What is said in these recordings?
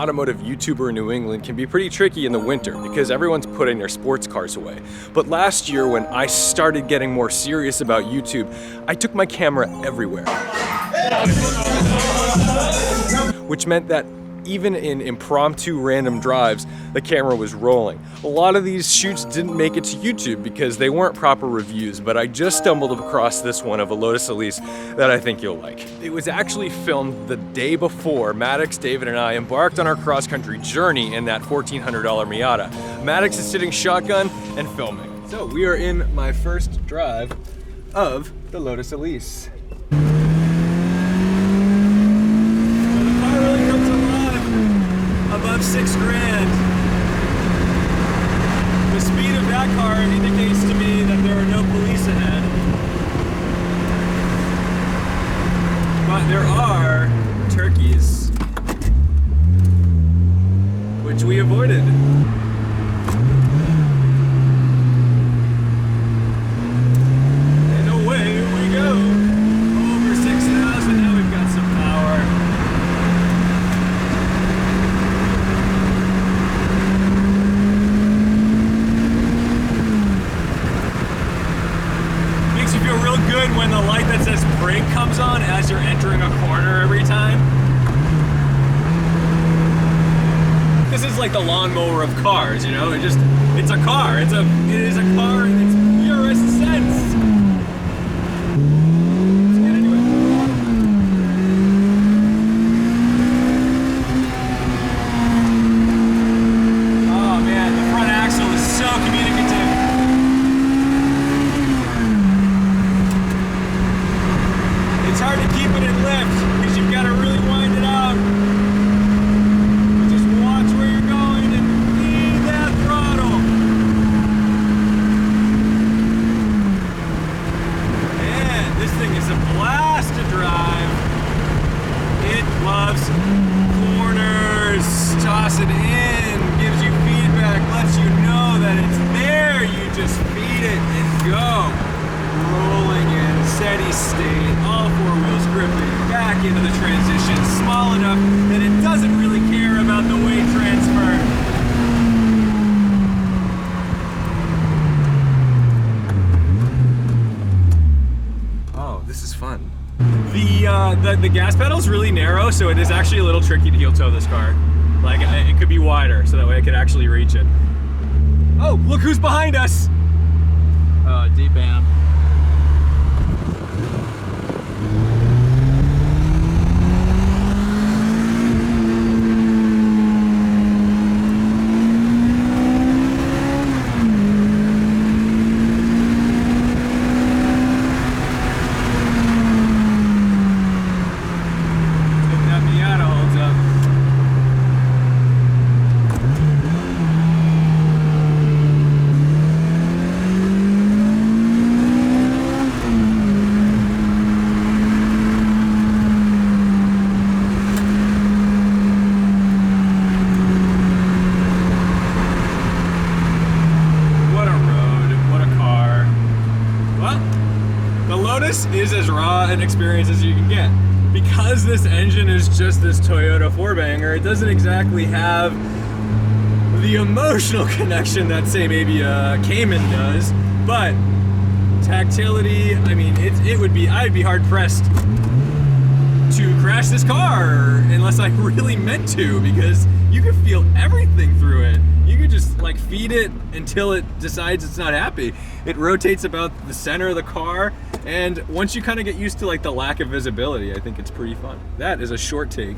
automotive YouTuber in New England can be pretty tricky in the winter because everyone's putting their sports cars away. But last year when I started getting more serious about YouTube, I took my camera everywhere. Which meant that even in impromptu random drives, the camera was rolling. A lot of these shoots didn't make it to YouTube because they weren't proper reviews, but I just stumbled across this one of a Lotus Elise that I think you'll like. It was actually filmed the day before Maddox, David, and I embarked on our cross-country journey in that $1,400 Miata. Maddox is sitting shotgun and filming. So we are in my first drive of the Lotus Elise. Above $6 grand. The speed of that car indicates to me that there are no police ahead. But there are turkeys, which we avoided. And away we go. Over 6,000, now we've got some power. When the light that says brake comes on as you're entering a corner every time. This is like the lawnmower of cars, you know? It's a car. It is a car in its purest sense. Let's get into it. Oh man, the front axle is so communicative. It's hard to keep it in lift because you've got to really wind it out. Just watch where you're going and feed that throttle. Man, this thing is a blast to drive. It loves corners. Toss it in, gives you feedback, lets you know that it's there. You just feed it and go. Rolling in, steady state, all four wheels gripping, back into the transition, small enough that it doesn't really care about the weight transfer. Oh, this is fun. The gas pedal's really narrow, so it is actually a little tricky to heel toe this car. Like, it could be wider, so that way I could actually reach it. Oh, look who's behind us! D-Bam. Lotus is as raw an experience as you can get. Because this engine is just this Toyota 4-banger, it doesn't exactly have the emotional connection that, say, maybe a Cayman does, but tactility, I mean, I'd be hard-pressed to crash this car unless I really meant to, because you can feel everything through it. You could just like feed it until it decides it's not happy. It rotates about the center of the car, and once you kind of get used to like the lack of visibility, I think it's pretty fun. That is a short take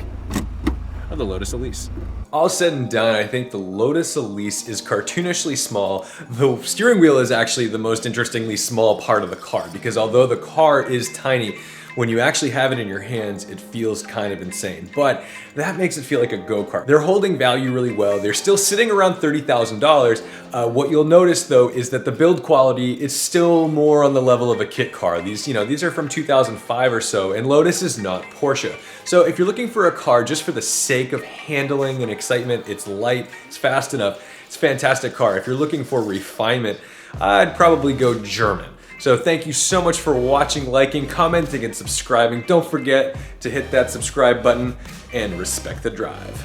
of the Lotus Elise. All said and done, I think the Lotus Elise is cartoonishly small. The steering wheel is actually the most interestingly small part of the car, because although the car is tiny, when you actually have it in your hands, it feels kind of insane. But that makes it feel like a go-kart. They're holding value really well. They're still sitting around $30,000. What you'll notice though is that the build quality is still more on the level of a kit car. These are from 2005 or so, and Lotus is not Porsche. So if you're looking for a car just for the sake of handling and excitement, it's light, it's fast enough, it's a fantastic car. If you're looking for refinement, I'd probably go German. So thank you so much for watching, liking, commenting, and subscribing. Don't forget to hit that subscribe button and respect the drive.